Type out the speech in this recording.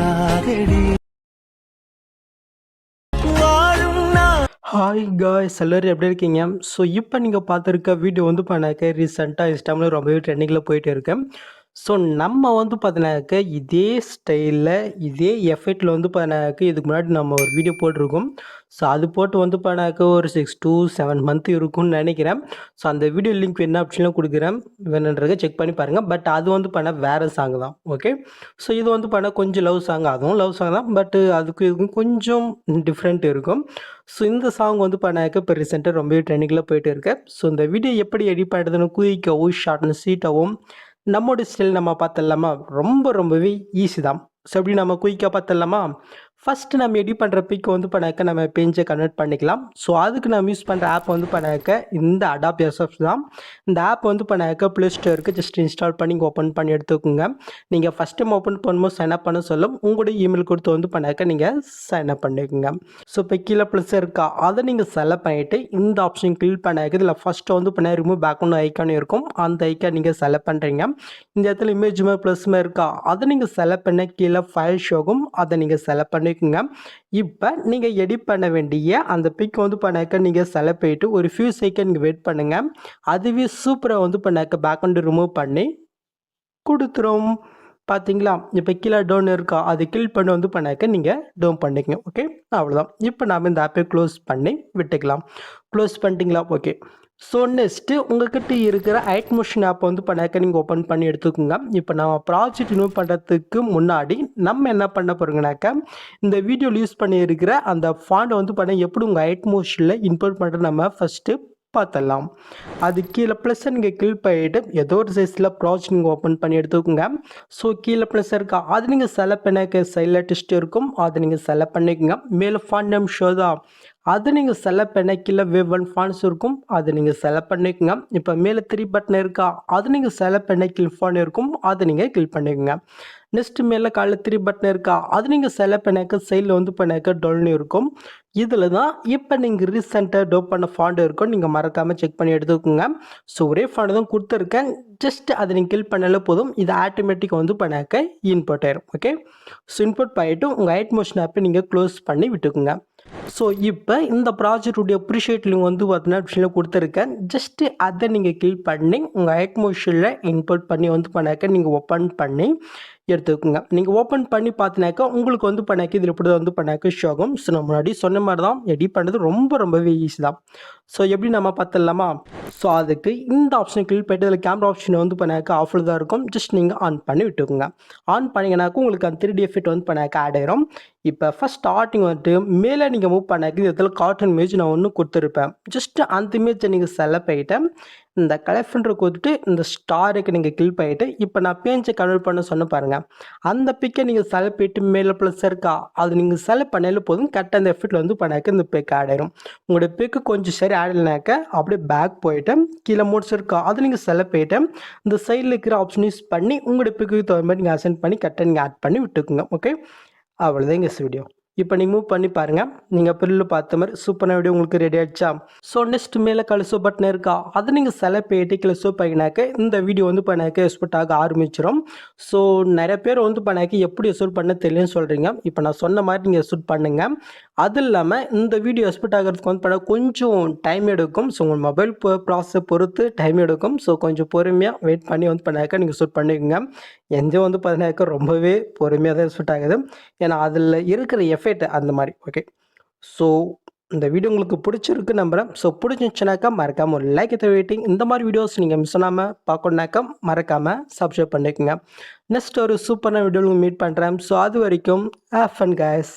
தோணாதடி. Hi guys, எல்லோரும் எப்படி இருக்கீங்க? ஸோ இப்போ நீங்கள் பார்த்துருக்க வீடியோ வந்து பண்ணாக்க ரீசெண்டாக இன்ஸ்டாகிராமில் ரொம்பவே ட்ரெண்டிங்கில் போயிட்டு இருக்கேன். ஸோ நம்ம வந்து பார்த்தினாக்க இதே ஸ்டைலில் இதே எஃபெக்டில் வந்து பார்த்தினாக்க இதுக்கு முன்னாடி நம்ம ஒரு வீடியோ போட்டிருக்கோம். ஸோ அது போட்டு வந்து பார்த்தினாக்க ஒரு 6 to 7 மந்த் இருக்கும்னு நினைக்கிறேன். ஸோ அந்த வீடியோ லிங்க் என்ன ஆப்ஷன்லாம் கொடுக்குறேன், வேணுன்றதை செக் பண்ணி பாருங்கள். பட் அது வந்து பண்ண வேறு சாங் தான். ஓகே, ஸோ இது வந்து பண்ண கொஞ்சம் லவ் சாங், அதுவும் லவ் சாங் தான். பட்டு அதுக்கு இதுக்கும் கொஞ்சம் டிஃப்ரெண்ட் இருக்கும். ஸோ இந்த சாங் வந்து பண்ணாக்க இப்போ ரீசெண்டாக ரொம்பவே ட்ரெண்டிங்கில் போயிட்டு இருக்கு. ஸோ இந்த வீடியோ எப்படி எடிட் பண்ணுறதுன்னு குயிக்காகவும் ஷார்ட்னு சீட்டாகவும் நம்மளோட ஸ்டைல் நம்ம பார்த்துடலாமா? ரொம்பவே ஈஸி தான். ஸோ எப்படி நம்ம குயிக்காக பார்த்துடலாமா? ஃபஸ்ட்டு நம்ம எடிட் பண்ணுற பிக் வந்து பண்ணாக்க நம்ம பேஜை கன்வெர்ட் பண்ணிக்கலாம். ஸோ அதுக்கு நம்ம யூஸ் பண்ணுற ஆப் வந்து பண்ணாக்க இந்த அடாப் எஸ்எஃப் தான். இந்த ஆப் வந்து பண்ணாக்க ப்ளே ஸ்டோருக்கு ஜஸ்ட் இன்ஸ்டால் பண்ணி ஓப்பன் பண்ணி எடுத்துக்கோங்க. நீங்கள் ஃபஸ்ட் டைம் ஓப்பன் பண்ணும்போது சைன் அப் பண்ண சொல்லும். உங்களுடைய இமெயில் கொடுத்து வந்து பண்ணாக்க நீங்கள் சைன் அப் பண்ணிக்கோங்க. ஸோ இப்போ கீழே ப்ளஸ் இருக்கா, அதை நீங்கள் செலக்ட் பண்ணிவிட்டு இந்த ஆப்ஷன் கிளிக் பண்ணாக்க இதில் ஃபஸ்ட்டு வந்து பண்ண ரிமூவ் பேக்ரவுண்ட் ஐக்கான் இருக்கும். அந்த ஐக்கான் நீங்கள் செலக்ட் பண்ணுறீங்க. இந்த இடத்துல இமேஜ் ப்ளஸ்மே இருக்கா, அதை நீங்கள் செலக்ட் பண்ண கீழே ஃபைல் ஷோகும், அதை நீங்கள் செலக்ட் பண்ணி இப்போ நீங்கள் எடிட் பண்ண வேண்டிய அந்த பிக் வந்து பண்ணாக்க நீங்கள் செலக்ட் பண்ணிட்டு ஒரு ஃபியூ செகண்ட் வெயிட் பண்ணுங்க. அதுவே சூப்பராக வந்து பண்ணாக்க பேக்ரவுண்ட் ரிமூவ் பண்ணி கொடுத்துரும். பார்த்தீங்களா? இப்போ கீழே டவுன் இருக்கா, அது கிளிக் பண்ணி வந்து பண்ணாக்க நீங்கள் டவுன் பண்ணிக்கங்க. ஓகே, அவ்வளோதான். இப்போ நாம் இந்த ஆப்பை க்ளோஸ் பண்ணி விட்டுக்கலாம். க்ளோஸ் பண்ணிட்டீங்களா? ஓகே. ஸோ நெக்ஸ்ட்டு உங்கள்கிட்ட இருக்கிற ஐட்மோஷன் ஆப் வந்து பண்ணாக்க நீங்கள் ஓப்பன் பண்ணி எடுத்துக்கோங்க. இப்போ நம்ம ப்ராஜெக்ட் ரிமூவ் பண்ணுறதுக்கு முன்னாடி நம்ம என்ன பண்ண போகிறோங்கனாக்கா, இந்த வீடியோவில் யூஸ் பண்ணியிருக்கிற அந்த ஃபாண்டை வந்து பண்ண எப்படி உங்கள் ஐட்மோஷனில் இன்புட் பண்ணுறது நம்ம ஃபஸ்ட்டு பார்த்துடலாம். அது கீழே ப்ளஸ் நீங்கள் கிளிக் பண்ணிவிட்டு ஏதோ ஒரு சைஸில் ப்ராஜெக்ட் நீங்கள் ஓப்பன் பண்ணி எடுத்துக்கோங்க. ஸோ கீழே ப்ளஸ் இருக்கா, அது நீங்கள் செலக்ட் பண்ண சைடில் டெஸ்ட் இருக்கும், அதை நீங்கள் செலக்ட் பண்ணிக்கோங்க. மேலே ஃபாண்ட் நேம் ஷோ தான், அது நீங்கள் செலக்ட் பண்ண கீழே வேவ் 1 ஃபாண்ட்ஸ் இருக்கும், அதை நீங்கள் செலக்ட் பண்ணிக்கோங்க. இப்போ மேலே 3 பட்டன் இருக்கா, அது நீங்கள் செலக்ட் பண்ண கீழ் ஃபாண்ட் இருக்கும், அதை நீங்கள் கிளிக் பண்ணிக்கோங்க. நெக்ஸ்ட்டு மேலே காலைல 3 பட்டன் இருக்கா, அது நீங்கள் செலக்ட் பண்ணாக்க சைடில் வந்து பண்ணாக்க டவுன் இருக்கும். இதில் தான் இப்போ நீங்கள் ரீசெண்டாக டவுன் பண்ண ஃபாண்ட் இருக்கும், நீங்கள் மறக்காமல் செக் பண்ணி எடுத்துக்கோங்க. ஸோ ஒரே ஃபாண்ட் தான் கொடுத்துருக்கேன், ஜஸ்ட் அதை நீங்கள் கிளிக் பண்ணாலே போதும், இது ஆட்டோமேட்டிக்காக வந்து பண்ணாக்க இன்புட் ஆயிரும். ஓகே, ஸோ இன்புட் பண்ணிவிட்டு உங்கள் ஐட்மோஷன் ஆப்பை நீங்கள் க்ளோஸ் பண்ணி விட்டுக்குங்க. ஸோ இப்போ இந்த ப்ராஜெக்டுடைய அப்ரிஷியேட் லிங்க் வந்து பார்த்தீங்கன்னா ஆப்ஷனில் கொடுத்துருக்கேன். ஜஸ்ட்டு அதை நீங்கள் கிளிக் பண்ணி உங்கள் ஐட்மோஷனில் இன்புட் பண்ணி வந்து பண்ணாக்க நீங்கள் ஓப்பன் பண்ணி எடுத்துக்கோங்க. நீங்கள் ஓப்பன் பண்ணி பார்த்தினாக்கா உங்களுக்கு வந்து பண்ணாக்க இதில் இப்படி வந்து பண்ணாக்க ஷோ ஆகும். ஸோ நம்ம முன்னாடி சொன்ன மாதிரி தான் எடிட் பண்ணுறது ரொம்பவே ஈஸி தான். ஸோ எப்படி நம்ம பார்த்துடலாமா? ஸோ அதுக்கு இந்த ஆப்ஷன் கிளிக் பண்ணிட்டு இதில் கேமரா ஆப்ஷன் வந்து பண்ணாக்க ஆஃபில் தான் இருக்கும். ஜஸ்ட் நீங்கள் ஆன் பண்ணி விட்டுக்கோங்க. ஆன் பண்ணிங்கனாக்கா உங்களுக்கு அந்த 3D எஃபெக்ட் வந்து பண்ணாக்க ஆட் ஆயிரும். இப்போ ஃபஸ்ட் ஸ்டார்டிங் வந்துட்டு மேலே நீங்கள் மூவ் பண்ணாக்க இதில் கார்ட்டூன் இமேஜ் நான் ஒன்று கொடுத்துருப்பேன். ஜஸ்ட்டு அந்த இமேஜை நீங்கள் செலக்ட் பண்ணிவிட்டு இந்த கலெக்ஷன்ரை கொடுத்துட்டு இந்த ஸ்டாருக்கு நீங்கள் கிளிக் பண்ணிவிட்டு இப்போ நான் பேஜை கன்வெர்ட் பண்ண சொன்ன பாருங்கள், அந்த பிக்கை நீங்கள் செலக்ட் பண்ணிட்டு மேலே ப்ளஸ் இருக்கா, அது நீங்கள் செலக்ட் பண்ணாலே போதும், கரெக்டாக அந்த எஃபெக்ட்டில் வந்து பண்ணாக்க இந்த பிக் ஆட் ஆயிரும். உங்களுடைய பிக்கு கொஞ்சம் சரி ஆட் இல்லைனாக்க அப்படியே பேக் போயிட்டு கீழே மோட்ஸ் இருக்கா, அது நீங்கள் செலக்ட் பண்ணிவிட்டு இந்த சைடில் இருக்கிற ஆப்ஷன் யூஸ் பண்ணி உங்களுடைய பிக்கு தகுந்த மாதிரி நீங்கள் அசென்ட் பண்ணி கரெக்டாக நீங்கள் ஆட் பண்ணி விட்டுக்குங்க. ஓகே, அவ்வளோதான் எங்கள் வீடியோ. இப்போ நீங்கள் மூவ் பண்ணி பாருங்கள், நீங்கள் பிரில் பார்த்த மாதிரி சூப்பரான வீடியோ உங்களுக்கு ரெடி ஆகிடுச்சா? ஸோ நெக்ஸ்ட் மேலே கலசோ பட்டன் இருக்கா, அதை நீங்கள் செலக்ட் பண்ணிட்டு கிளசோ பண்ணினாக்க இந்த வீடியோ வந்து பண்ணாக்க எக்ஸ்போர்ட் ஆக ஆரம்பிச்சிடும். ஸோ நிறைய பேர் வந்து பண்ணாக்க எப்படி எக்ஸ்போர்ட் பண்ண தெரியும்னு சொல்கிறீங்க. இப்போ நான் சொன்ன மாதிரி நீங்கள் எக்ஸ்போர்ட் பண்ணுங்கள். அது இல்லாமல் இந்த வீடியோ எக்ஸ்போர்ட் ஆகிறதுக்கு வந்து பண்ண கொஞ்சம் டைம் எடுக்கும். ஸோ உங்கள் மொபைல் ப்ராசஸை பொறுத்து டைம் எடுக்கும். ஸோ கொஞ்சம் பொறுமையாக வெயிட் பண்ணி வந்து பண்ணாக்க நீங்கள் எக்ஸ்போர்ட் பண்ணிக்கோங்க. எந்த வந்து பார்த்தீங்கன்னாக்க ரொம்பவே பொறுமையாக தான் எக்ஸ்போர்ட் ஆகுது, ஏன்னா அதில் இருக்கிற எஃபெக்ட் அந்த மாதிரி. ஓகே, ஸோ இந்த வீடியோ உங்களுக்கு பிடிச்சிருக்கு நம்புகிறேன். ஸோ பிடிச்சிருந்துச்சுனாக்கா மறக்காமல் ஒரு லைக் வெயிட்டிங். இந்த மாதிரி வீடியோஸ் நீங்கள் மிஸ் பண்ணாமல் பார்க்கணுனாக்கா மறக்காமல் சப்ஸ்கிரைப் பண்ணிக்கோங்க. நெக்ஸ்ட் ஒரு சூப்பரான வீடியோவில் மீட் பண்ணுறேன். ஸோ அது வரைக்கும் ஹேவ் ஃபன் கைஸ்.